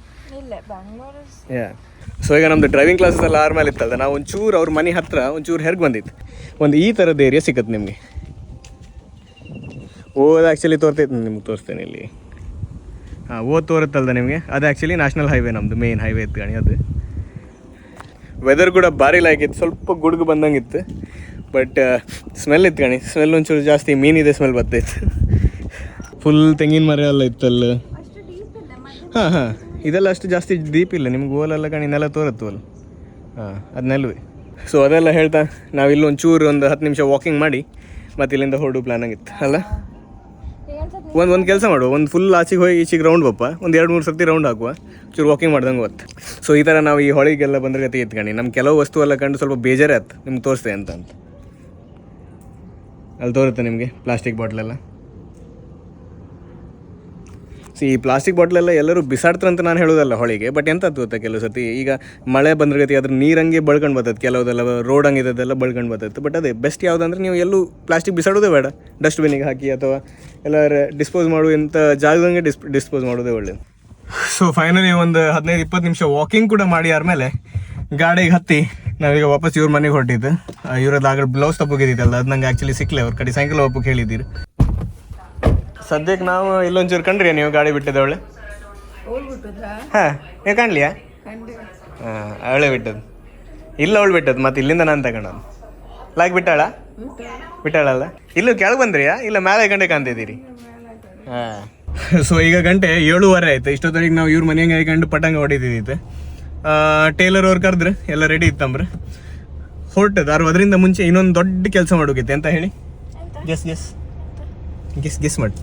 ಇಲ್ಲ ಬ್ಯಾಂಗ್ಳೂರ್ ಸೊ ಈಗ ನಮ್ಮದು ಡ್ರೈವಿಂಗ್ ಕ್ಲಾಸಸ್ ಎಲ್ಲ ಆರ್ ಮೇಲೆ ಇತ್ತಲ್ಲ, ನಾವು ಒಂಚೂರು ಅವ್ರ ಮನೆ ಹತ್ರ ಒಂಚೂರು ಹೆರ್ಗೆ ಬಂದಿತ್ತು. ಒಂದು ಈ ಥರದ ಏರಿಯಾ ಸಿಕ್ಕತ್ತೆ ನಿಮಗೆ. ಓದು ಆ್ಯಕ್ಚುಲಿ ತೋರ್ತೈತೆ, ನಿಮ್ಗೆ ತೋರಿಸ್ತೇನೆ ಇಲ್ಲಿ. ಓದ್ ತೋರುತ್ತಲ್ದ ನಿಮಗೆ, ಅದು ಆ್ಯಕ್ಚುಲಿ ನ್ಯಾಷನಲ್ ಹೈವೇ, ನಮ್ಮದು ಮೇನ್ ಹೈವೇ ಇತ್ತು ಗಾಣಿ. ಅದು ವೆದರ್ ಕೂಡ ಭಾರಿ ಲೈಕ್ ಇತ್ತು, ಸ್ವಲ್ಪ ಗುಡುಗು ಬಂದಂಗೆ ಇತ್ತು. ಬಟ್ ಸ್ಮೆಲ್ ಇತ್ತು ಗಾಣಿ, ಸ್ಮೆಲ್ ಒಂಚೂರು ಜಾಸ್ತಿ ಮೀನಿದೆ ಸ್ಮೆಲ್ ಬರ್ತೈತೆ. ಫುಲ್ ತೆಂಗಿನ ಮರ ಎಲ್ಲ ಇತ್ತಲ್ಲ. ಹಾಂ ಇದೆಲ್ಲ ಅಷ್ಟು ಜಾಸ್ತಿ ಡೀಪ್ ಇಲ್ಲ ನಿಮ್ಗೆ. ಓಲೆಲ್ಲ ಕಣಿ ನೆಲ ತೋರುತ್ತೆ ಓಲ್. ಅದು ನೆಲವೇ. ಸೊ ಅದೆಲ್ಲ ಹೇಳ್ತಾ ನಾವು ಇಲ್ಲೊಂಚೂರು ಒಂದು 10 ನಿಮಿಷ ವಾಕಿಂಗ್ ಮಾಡಿ ಮತ್ತು ಇಲ್ಲಿಂದ ಹೊರಡು ಪ್ಲ್ಯಾನ್ ಆಗಿತ್ತು ಅಲ್ಲ. ಒಂದು ಕೆಲಸ ಮಾಡುವ, ಒಂದು ಫುಲ್ ಆಚೆಗೆ ಹೋಗಿ ಈಚೆಗೆ ರೌಂಡ್ ಬಪ್ಪ, ಒಂದು 2-3 ಸರ್ತಿ ರೌಂಡ್ ಹಾಕುವ, ಚೂರು ವಾಕಿಂಗ್ ಮಾಡ್ದಂಗೆ ಗೊತ್ತು. ಸೊ ಈ ಥರ ನಾವು ಈ ಹೊಳಿಗೆಲ್ಲ ಬಂದ್ರೆ ಗತಿ ಎತ್ಕಣಿ ನಮ್ಮ ಕೆಲವು ವಸ್ತು ಎಲ್ಲ ಕಂಡು ಸ್ವಲ್ಪ ಬೇಜಾರೇ ಆಯ್ತು ನಿಮ್ಗೆ ತೋರಿಸ್ತೆ ಅಂತ ಅಲ್ಲಿ ತೋರುತ್ತೆ ನಿಮಗೆ ಪ್ಲಾಸ್ಟಿಕ್ ಬಾಟ್ಲೆಲ್ಲ. ಈ ಪ್ಲಾಸ್ಟಿಕ್ ಬಾಟ್ಲೆಲ್ಲ ಎಲ್ಲರೂ ಬಿಸಾಡ್ತಾರಂತ ನಾನು ಹೇಳೋದಲ್ಲ ಹೊಳಿಗೆ, ಬಟ್ ಎಂತ ಗೊತ್ತಾ ಕೆಲವು ಸರ್ತಿ ಈಗ ಮಳೆ ಬಂದ್ರಗತಿ ಅದ್ರ ನೀರಂಗೆ ಬಳ್ಕೊಂಡು ಬರ್ತದೆ, ಕೆಲವುದೆಲ್ಲ ರೋಡ್ ಹಂಗೆ ಇದ್ದದೆಲ್ಲ ಬಳ್ಕೊಂಡು ಬರ್ತೈತೆ. ಬಟ್ ಅದೇ ಬೆಸ್ಟ್ ಯಾವುದಂದ್ರೆ ನೀವು ಎಲ್ಲೂ ಪ್ಲಾಸ್ಟಿಕ್ ಬಿಸಾಡೋದೇ ಬೇಡ, ಡಸ್ಟ್ಬಿನ್ನಿಗೆ ಹಾಕಿ ಅಥವಾ ಎಲ್ಲರ ಡಿಸ್ಪೋಸ್ ಮಾಡುವಂಥ ಜಾಗದಂಗೆ ಡಿಸ್ಪೋಸ್ ಮಾಡೋದೇ ಒಳ್ಳೇದು. ಸೊ ಫೈನಲಿ ಒಂದು 15-20 ನಿಮಿಷ ವಾಕಿಂಗ್ ಕೂಡ ಮಾಡಿ ಆದಮೇಲೆ ಗಾಡಿಗೆ ಹತ್ತಿ ನಾವೀಗ ವಾಪಸ್ ಇವ್ರ ಮನೆಗೆ ಹೊರಟಿದ್ದು. ಇವ್ರದ್ದು ಆಗ ಬ್ಲೌಸ್ ತಪ್ಪೋಗಿದ್ದಿತ್ತಲ್ಲ, ಅದು ನಂಗೆ ಆ್ಯಕ್ಚುಲಿ ಸಿಕ್ಕಲೆ ಅವ್ರ ಕಡೆ ಸಾಯಂಕಾಲ ಒಪ್ಪಕ್ಕೆ ಹೇಳಿದ್ದೀರಿ. ಸದ್ಯಕ್ಕೆ ನಾವು ಇಲ್ಲೊಂಚೂರು ಕಂಡ್ರಿ ನೀವು ಗಾಡಿ ಬಿಟ್ಟಿದ್ದೆ ಅವಳೆ. ಹಾಂ ನೀವು ಕಾಣಲಿಯಾ? ಹಾಂ ಅವಳೇ ಬಿಟ್ಟದ್ದು, ಇಲ್ಲ ಅವಳು ಬಿಟ್ಟದ್ದು, ಮತ್ತು ಇಲ್ಲಿಂದ ನಾನು ತಗೊಂಡದ್ದು. ಲಾಕ್ ಬಿಟ್ಟಾಳಲ್ಲ. ಇಲ್ಲೂ ಕೆಳಗೆ ಬಂದ್ರಿಯಾ? ಇಲ್ಲ ಮೇಲೆ ಗಂಟೆ ಕಾಣ್ತಿದ್ದೀರಿ. ಹಾಂ ಸೊ ಈಗ ಗಂಟೆ 7:15 ಆಯ್ತು. ಇಷ್ಟೊತ್ತವರೆಗೆ ನಾವು ಇವ್ರ ಮನೆಗೆ ಹಾಕೊಂಡು ಪಟಂಗ ಹೊಡಿತಿದ್ದಿತ್ತು. ಟೇಲರ್ ಅವ್ರು ಕರೆದ್ರೆ ಎಲ್ಲ ರೆಡಿ ಇತ್ತಂಬ್ರೆ ಹೊರಟದ್ದು. ಅದರಿಂದ ಮುಂಚೆ ಇನ್ನೊಂದು ದೊಡ್ಡ ಕೆಲಸ ಮಾಡೋಗಿತ್ತು. ಅಂತ ಹೇಳಿ ಗೆಸ್ ಮಾಡಿ.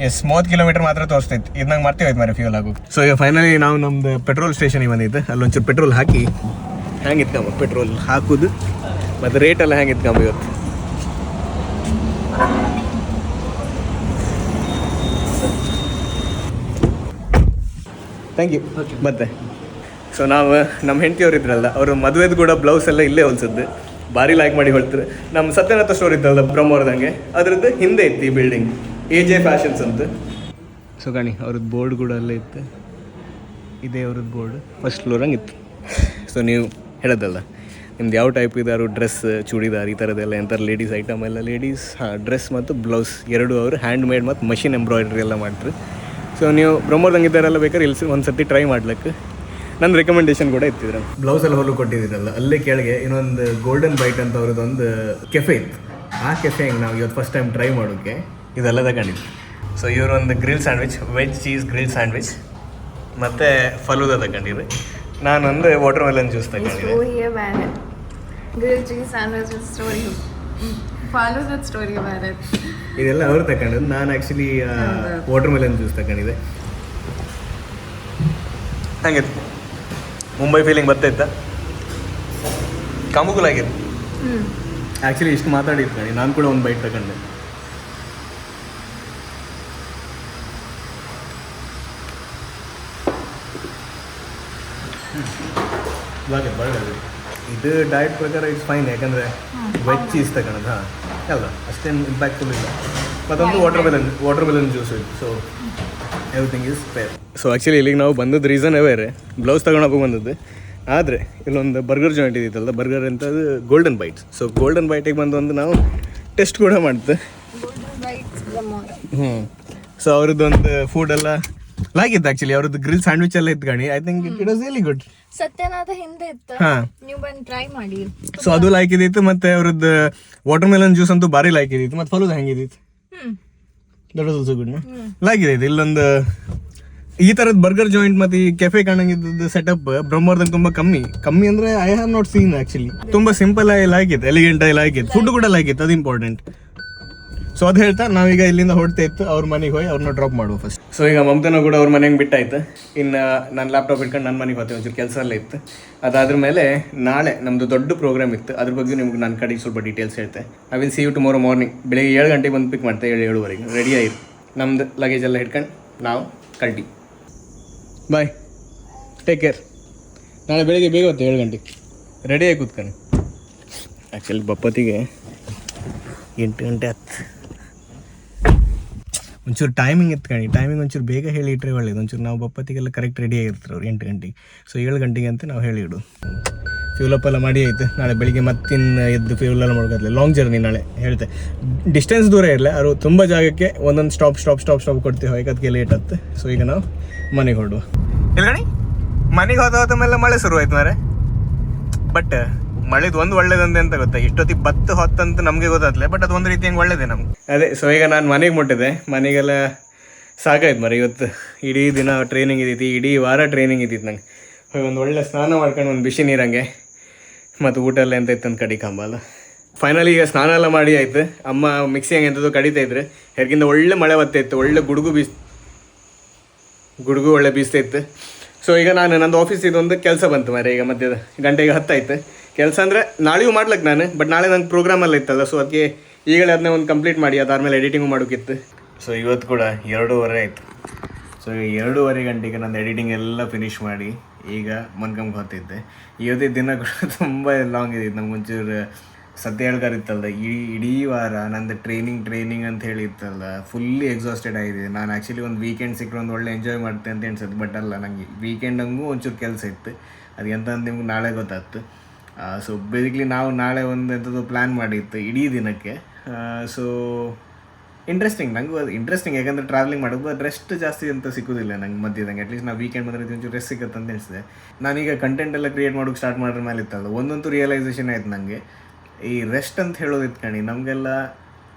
ಎಸ್ 30 ಕಿಲೋಮೀಟರ್ ಮಾತ್ರ ತೋರಿಸ್ತೈತೆ. ಇದು ನಂಗೆ ಮಾಡ್ತೀವಿ ಆಯ್ತು ಮಾರೆ ಫ್ಯೂಲ್ ಆಗು. ಸೊ ಈಗ ಫೈನಲಿ ನಾವು ನಮ್ದು ಪೆಟ್ರೋಲ್ ಸ್ಟೇಷನಿಗೆ ಬಂದಿತ್ತು. ಅಲ್ಲೊಂಚೂರು ಪೆಟ್ರೋಲ್ ಹಾಕಿ ಹೆಂಗಿತ್ತು ಪೆಟ್ರೋಲ್ ಹಾಕೋದು ಮತ್ತು ರೇಟೆಲ್ಲ ಹೆಂಗಿತ್ತು ಕಂಬ ಇವತ್ತು. Thank you. ಮತ್ತೆ ಸೊ ನಾವು ನಮ್ಮ ಹೆಂಡತಿಯವ್ರು ಇದ್ರಲ್ಲ, ಅವರು ಮದುವೆದು ಕೂಡ ಬ್ಲೌಸ್ ಎಲ್ಲ ಇಲ್ಲೇ ಹೊಲ್ಸದ್ದು, ಭಾರಿ ಲೈಕ್ ಮಾಡಿ ಹೊಳ್ತಾರೆ. ನಮ್ಮ ಸತ್ಯನಾಥ ಸ್ಟೋರ್ ಇತ್ತಲ್ಲ ಬ್ರಹ್ಮವರದಂಗೆ, ಅದ್ರದ್ದು ಹಿಂದೆ ಇತ್ತು ಈ ಬಿಲ್ಡಿಂಗ್, AJ ಫ್ಯಾಷನ್ಸ್ ಅಂತ. ಸೊ ಗಾಣಿ ಅವ್ರದ್ದು ಬೋರ್ಡ್ ಕೂಡ ಅಲ್ಲೇ ಇತ್ತು, ಇದೇ ಅವ್ರದ್ದು ಬೋರ್ಡ್ ಫಸ್ಟ್ ಫ್ಲೋರಂಗೆ ಇತ್ತು. ಸೊ ನೀವು ಹೇಳೋದಲ್ಲ ನಿಮ್ದು ಯಾವ ಟೈಪ್ ಇದ್ದಾರು ಡ್ರೆಸ್, ಚೂಡಿದಾರ್ ಈ ಥರದ್ದೆಲ್ಲ ಎಂಥರ ಲೇಡೀಸ್ ಐಟಮ್ ಎಲ್ಲ ಲೇಡೀಸ್ ಡ್ರೆಸ್ ಮತ್ತು ಬ್ಲೌಸ್ ಎರಡು ಅವರು ಹ್ಯಾಂಡ್ ಮೇಡ್ ಮತ್ತು ಮಷಿನ್ ಎಂಬ್ರಾಯ್ಡ್ರಿ ಎಲ್ಲ ಮಾಡ್ತಾರೆ. ಸೊ ನೀವು ಬ್ರಹ್ಮೋರ್ದಂಗಿದ್ದಾರೆಲ್ಲ ಬೇಕಾದ್ರೆ ಇಲ್ಲಿ ಒಂದು ಸರ್ತಿ ಟ್ರೈ ಮಾಡ್ಲಿಕ್ಕೆ ನನ್ನ ರೆಕಮೆಂಡೇಶನ್ ಕೂಡ ಇತ್ತಿದ್ರು. ಬ್ಲೌಸಲ್ಲಿ ಹೊಲು ಕೊಟ್ಟಿದ್ದೀರಲ್ಲ ಅಲ್ಲೇ ಕೆಳಗೆ ಇನ್ನೊಂದು ಗೋಲ್ಡನ್ ಬೈಟ್ ಅಂತ ಅವ್ರದ್ದೊಂದು ಕೆಫೆ ಇತ್ತು. ಆ ಕೆಫೆ ಹೆಂಗೆ ನಾವು ಇವತ್ತು ಫಸ್ಟ್ ಟೈಮ್ ಟ್ರೈ ಮಾಡೋಕ್ಕೆ ಇದೆಲ್ಲ ತಗೊಂಡಿದ್ವಿ. ಸೊ ಇವರೊಂದು grill sandwich, veg cheese grill sandwich ಮತ್ತು ಫಲೂದ ತಗೊಂಡಿರಿ. ನಾನೊಂದು ವಾಟರ್ ಮೆಲನ್ ಜ್ಯೂಸ್ ತಗೊಂಡಿದ್ದೆ. Grill cheese sandwich story, falooda story ಬೇರೆ. ಇದೆಲ್ಲ ಅವ್ರು ತಗೊಂಡಿದ್ದು. ನಾನು ಆ್ಯಕ್ಚುಲಿ ವಾಟರ್ ಮೆಲನ್ ಜ್ಯೂಸ್ ತಗೊಂಡಿದ್ದೆ. ಹಂಗೆ ಮುಂಬೈ ಫೀಲಿಂಗ್ ಬರ್ತಾಯಿತ್ತ, ಕಮುಗುಲ್ ಆಗಿದೆ. ಆ್ಯಕ್ಚುಲಿ ಇಷ್ಟು ಮಾತಾಡಿರ್ತಾನೆ, ನಾನು ಕೂಡ ಒಂದು ಬೈಟ್ ತಗೊಂಡೆ. ಇದು ಡಯಟ್ ಪ್ರಕಾರ ಇಟ್ಸ್ ಫೈನ್, ಯಾಕಂದರೆ ವೆಜ್ ಚೀಸ್ ತಗೊಳೋದು. ಹಾಂ ಅಲ್ಲ, ಅಷ್ಟೇನು ಇಂಪ್ಯಾಕ್ಟ್ಫುಲ್ ಇಲ್ಲ. ಮತ್ತೊಂದು ವಾಟರ್ ಮೆಲನ್ ಜ್ಯೂಸ್ ಇತ್ತು. So everything is fair. So actually ಇಲ್ಲಿಗೆ ನಾವು ಬಂದದ್ದು ರೀಸನ್ನೇ ಬೇರೆ, ಬ್ಲೌಸ್ ತಗೊಳಕ್ಕೆ ಬಂದದ್ದು. ಆದರೆ ಇಲ್ಲೊಂದು ಬರ್ಗರ್ ಜಾಯಿಂಟ್ ಇದ್ದಿತ್ತಲ್ಲ, ಬರ್ಗರ್ ಅಂತ ಅದು ಗೋಲ್ಡನ್ ಬೈಟ್ಸ್. ಸೊ ಗೋಲ್ಡನ್ ಬೈಟಿಗೆ ಬಂದು ನಾವು ಟೆಸ್ಟ್ ಕೂಡ ಮಾಡ್ತೆ. ಸೊ ಅವ್ರದ್ದೊಂದು ಫುಡ್ ಎಲ್ಲ ಲಾಗಿತ್ತು. ಆ್ಯಕ್ಚುಲಿ ಅವ್ರದ್ದು ಗ್ರಿಲ್ ಸ್ಯಾಂಡ್ವಿಚ್ ಎಲ್ಲ ಇತ್ತು ಗಣಿ. I think it was really good. Satyanatha ಹಿಂದೆ ಇತ್ತು, ನೀವು ಬಂದು ಟ್ರೈ ಮಾಡಿ. ಸೊ ಅದು ಲೈಕ್ ಇದ್ದಿತ್ತು. ಮತ್ತೆ ಅವ್ರದ್ದು ವಾಟರ್ ಮೆಲನ್ ಜ್ಯೂಸ್ ಅಂತೂ ಭಾರಿ ಲೈಕ್ ಇದ್ದಿತ್ತು. ಮತ್ತೆ ಫಲೂದ ಹೆಂಗಿದ್ದಿತ್ತು, that was also good. Like ಇದೆ. ಇಲ್ಲೊಂದು ಈ ಥರದ ಬರ್ಗರ್ ಜಾಯಿಂಟ್ ಮತ್ತು ಈ ಕೆಫೆ ಕಾಣಂಗಿದ್ದು ಸೆಟಪ್ ಬ್ರಹ್ಮೋರ್ದಂಗೆ ತುಂಬ ಕಮ್ಮಿ ಅಂದರೆ I have not seen actually. ತುಂಬ ಸಿಂಪಲ್ ಆಗಿ ಲೈಕ್ ಇತ್ತು, ಎಲಿಗೆಂಟ್ ಆಗಿ ಲೈಕ್ ಇತ್ತು. ಫುಡ್ ಕೂಡ ಲೈಕ್ ಇತ್ತು, ಅದು ಇಂಪಾರ್ಟೆಂಟ್. ಸೊ ಅದು ಹೇಳ್ತಾ ನಾವೀಗ ಇಲ್ಲಿಂದ ಹೊಡ್ತಾ ಇತ್ತು ಅವ್ರ ಮನೆಗೆ ಹೋಗಿ ಅವ್ರನ್ನ ಡ್ರಾಪ್ ಮಾಡುವ ಫಸ್ಟ್. ಸೊ ಈಗ ಮಮತಾನೂ ಕೂಡ ಅವ್ರ ಮನೆಗೆ ಬಿಟ್ಟಾಯ್ತು. ಇನ್ನು ನಾನು ಲ್ಯಾಪ್ಟಾಪ್ ಇಟ್ಕೊಂಡು ನನ್ನ ಮನೆಗೆ ಹೋಗ್ತೇವೆ, ಒಂಚೂರು ಕೆಲಸ ಎಲ್ಲ ಇತ್ತು. ಅದಾದ್ರ ಮೇಲೆ ನಾಳೆ ನಮ್ಮದು ದೊಡ್ಡ ಪ್ರೋಗ್ರಾಮ್ ಇತ್ತು. ಅದ್ರ ಬಗ್ಗೆ ನಿಮ್ಗೆ ನನ್ನ ಕಡೆಗೆ ಸ್ವಲ್ಪ ಡೀಟೇಲ್ಸ್ ಹೇಳ್ತೆ. I will see you tomorrow morning. ಬೆಳಿಗ್ಗೆ 7 ಗಂಟೆಗೆ ಬಂದು ಪಿಕ್ ಮಾಡ್ತೇವೆ, 7:30 ರೆಡಿ ಆಯಿತು. ನಮ್ದು ಲಗೇಜ್ ಎಲ್ಲ ಹಿಡ್ಕೊಂಡು ನಾವು ಕಲ್ಟಿ. ಬಾಯ್, ಟೇಕ್ ಕೇರ್. ನಾಳೆ ಬೆಳಿಗ್ಗೆ ಬೇಗ ಹೊತ್ತು 7 ಗಂಟೆಗೆ ರೆಡಿಯಾಗಿ ಕೂತ್ಕೊಂಡು. ಆ್ಯಕ್ಚುಲಿ ಬಪ್ಪತ್ತಿಗೆ 8 ಗಂಟೆ ಹತ್ತು. ಒಂಚೂರು ಟೈಮಿಂಗ್ ಎತ್ಕೊಂಡು, ಟೈಮಿಂಗ್ ಒಂಚೂರು ಬೇಗ ಹೇಳಿ ಇಟ್ಟರೆ ಒಳ್ಳೇದು. ಒಂಚೂರು ನಾವು ಬಪ್ಪತ್ತಿಗೆಲ್ಲ ಕರೆಕ್ಟ್ ರೆಡಿ ಆಗಿರ್ತಾರೆ ಅವ್ರು 8 ಗಂಟೆಗೆ. ಸೊ 7 ಗಂಟೆಗೆ ಅಂತ ನಾವು ಹೇಳಿಡು. ಫ್ಯೂಲಪ್ ಎಲ್ಲ ಮಾಡಿ ಆಯ್ತು. ನಾಳೆ ಬೆಳಿಗ್ಗೆ ಮತ್ತಿನ್ನು ಎದ್ದು ಫ್ಯೂಲ್ ಎಲ್ಲ ಮಾಡ್ಕೋದ್ಲೆ. ಲಾಂಗ್ ಜರ್ನಿ ನಾಳೆ ಹೇಳ್ತೆ. ಡಿಸ್ಟೆನ್ಸ್ ದೂರ ಇರಲ್ಲ, ಅವರು ತುಂಬ ಜಾಗಕ್ಕೆ ಒಂದೊಂದು ಸ್ಟಾಪ್ ಕೊಡ್ತೀವಿ. ಅದಕ್ಕೆ ಲೇಟ್ ಆಗುತ್ತೆ. ಸೊ ಈಗ ನಾವು ಮನೆಗೆ ಹೊರಡುವ. ಇಲ್ಲಗಣಿ ಮನೆಗೆ ಹೋದ ಮೇಲೆ ಮಳೆ ಶುರು ಆಯ್ತು ಮಾರೆ. ಬಟ್ ಮಳೆದು ಒಂದು ಒಳ್ಳೇದಂದೆ ಅಂತ ಗೊತ್ತಾ, ಇಷ್ಟೊತ್ತಿಗೆ ಬತ್ತು ಹೊತ್ತಂತ ನಮಗೆ ಗೊತ್ತಾಗ್ತಲೆ. ಬಟ್ ಅದು ಒಂದು ರೀತಿ ಹೆಂಗೆ ಒಳ್ಳೇದೇ ನಮ್ಗೆ. ಅದೇ. ಸೊ ಈಗ ನಾನು ಮನೆಗೆ ಮುಟ್ಟಿದೆ. ಮನೆಗೆಲ್ಲ ಸಾಕಾಯ್ತು ಮರ. ಇವತ್ತು ಇಡೀ ದಿನ ಟ್ರೈನಿಂಗ್ ಇದ್ದಿತ್ತು, ಇಡೀ ವಾರ ಟ್ರೈನಿಂಗ್ ಇದ್ದಿತ್ತು ನಂಗೆ. ಒಂದು ಒಳ್ಳೆ ಸ್ನಾನ ಮಾಡ್ಕೊಂಡು ಒಂದು ಬಿಸಿ ನೀರಂಗೆ ಮತ್ತು ಊಟ ಎಲ್ಲ ಎಂತ ಇತ್ತು ಅಂತ ಕಡಿ ಕಂಬಲ್ಲ. ಫೈನಲಿ ಈಗ ಸ್ನಾನ ಎಲ್ಲ ಮಾಡಿ ಆಯ್ತು. ಅಮ್ಮ ಮಿಕ್ಸಿ ಹಂಗೆ ಎಂಥದ್ದು ಕಡಿತಾ ಇದ್ರೆ ಹೆರ್ಗಿಂದ ಒಳ್ಳೆ ಮಳೆ ಬರ್ತೈತ್ತು, ಒಳ್ಳೆ ಗುಡುಗು ಒಳ್ಳೆ ಬೀಸ್ತಾ ಇತ್ತು. ಸೊ ಈಗ ನಂದು ಆಫೀಸ್ ಇದೊಂದು ಕೆಲಸ ಬಂತು ಮಾರೆ. ಈಗ ಮಧ್ಯದ ಗಂಟೆಗೆ 10 ಆಯ್ತು ಕೆಲಸ. ಅಂದರೆ ನಾಳೆಯೂ ಮಾಡ್ಲಕ್ಕೆ ನಾನು, ಬಟ್ ನಾಳೆ ನಂಗೆ ಪ್ರೋಗ್ರಾಮೆಲ್ಲ ಇತ್ತಲ್ಲ. ಸೊ ಅದಕ್ಕೆ ಈಗಲೇ ಅದನ್ನೇ ಒಂದು ಕಂಪ್ಲೀಟ್ ಮಾಡಿ ಅದಾದಮೇಲೆ ಎಡಿಟಿಂಗು ಮಾಡೋಕ್ಕಿತ್ತು. ಸೊ ಇವತ್ತು ಕೂಡ 2:30 ಆಯಿತು. ಸೊ 2:30 ಗಂಟೆಗೆ ನಂದು ಎಡಿಟಿಂಗ್ ಎಲ್ಲ ಫಿನಿಷ್ ಮಾಡಿ ಈಗ ಮನ್ಕಂಗೆ ಹೊತ್ತಿದ್ದೆ. ಇವತ್ತಿನ ದಿನ ಕೂಡ ತುಂಬ ಲಾಂಗ್ ಇದ್ದಿತ್ತು. ನಮ್ಗೆ ಒಂಚೂರು ಸತ್ಯ ಹೇಳ್ಗಾರ ಇತ್ತಲ್ಲ, ಇಡೀ ವಾರ ನಂದು ಟ್ರೈನಿಂಗ್ ಅಂತ ಹೇಳಿತ್ತಲ್ಲ, ಫುಲ್ಲಿ ಎಕ್ಸಾಸ್ಟೆಡ್ ಆಗಿದೆ. ನಾನು ಆ್ಯಕ್ಚುಲಿ ಒಂದು ವೀಕೆಂಡ್ ಸಿಕ್ಕರೆ ಒಂದು ಒಳ್ಳೆ ಎಂಜಾಯ್ ಮಾಡ್ತೆ ಅಂತ ಎನ್ಸುತ್ತೆ. ಬಟ್ ಅಲ್ಲ, ನನಗೆ ವೀಕೆಂಡಂಗೂ ಒಂಚೂರು ಕೆಲಸ ಇತ್ತು. ಅದು ಎಂತ ಅಂತ ನಿಮ್ಗೆ ನಾಳೆ ಗೊತ್ತಾಗ್ತು. ಸೊ ಬೇಸಿಕ್ಲಿ ನಾವು ನಾಳೆ ಒಂದು ಎಂಥದ್ದು ಪ್ಲ್ಯಾನ್ ಮಾಡಿತ್ತು ಇಡೀ ದಿನಕ್ಕೆ. ಸೊ ಇಂಟ್ರೆಸ್ಟಿಂಗ್, ನನಗೂ ಅದು ಇಂಟ್ರೆಸ್ಟಿಂಗ್. ಯಾಕಂದರೆ ಟ್ರಾವೆಲಿಂಗ್ ಮಾಡೋದು ಬಟ್ ರೆಸ್ಟ್ ಜಾಸ್ತಿ ಅಂತ ಸಿಗೋದಿಲ್ಲ ನಂಗೆ ಮಧ್ಯದಂಗೆ. ಅಟ್ಲೀಸ್ಟ್ ನಾವು ವೀಕೆಂಡ್ ಬಂದರೆ ಒಂಚೂರು ರೆಸ್ಟ್ ಸಿಗುತ್ತೆ ಅಂತ ಅನಿಸಿದೆ. ನಾನೀಗ ಕಂಟೆಂಟ್ ಎಲ್ಲ ಕ್ರಿಯೇಟ್ ಮಾಡೋಕ್ಕೆ ಸ್ಟಾರ್ಟ್ ಮಾಡಿದ್ರ ಮೇಲೆ ಇತ್ತಲ್ಲ, ಒಂದಂತೂ ರಿಯಲೈಸೇಷನ್ ಆಯ್ತು ನನಗೆ. ಈ ರೆಸ್ಟ್ ಅಂತ ಹೇಳೋದು ಇಟ್ಕಣಿ ನಮಗೆಲ್ಲ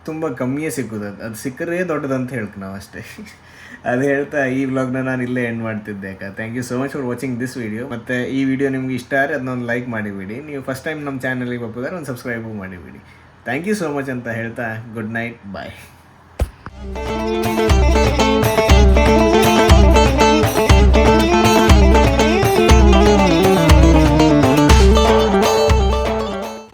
ತುಂಬ ಕಮ್ಮಿಯೇ ಸಿಗೋದು. ಅದು ಸಿಕ್ಕರೇ ದೊಡ್ಡದಂತ ಹೇಳ್ತೀವಿ ನಾವು ಅಷ್ಟೇ. ಅದು ಹೇಳ್ತಾ ಈ ವ್ಲಾಗ್ನ ನಾನು ಇಲ್ಲೇ ಎಂಡ್ ಮಾಡ್ತಿದ್ದೆ. Thank you so much for watching this video. ಮತ್ತು ಈ ವಿಡಿಯೋ ನಿಮ್ಗೆ ಇಷ್ಟ ಆದರೆ ಅದನ್ನೊಂದು ಲೈಕ್ ಮಾಡಿಬಿಡಿ. ನೀವು ಫಸ್ಟ್ ಟೈಮ್ ನಮ್ಮ ಚಾನಲಿಗೆ ಬರ್ಬೋದಾದ್ರೆ ಒಂದು ಸಬ್ಸ್ಕ್ರೈಬು ಮಾಡಿಬಿಡಿ. ಥ್ಯಾಂಕ್ ಯು ಸೋ ಮಚ್ ಅಂತ ಹೇಳ್ತಾ ಗುಡ್ ನೈಟ್, ಬಾಯ್.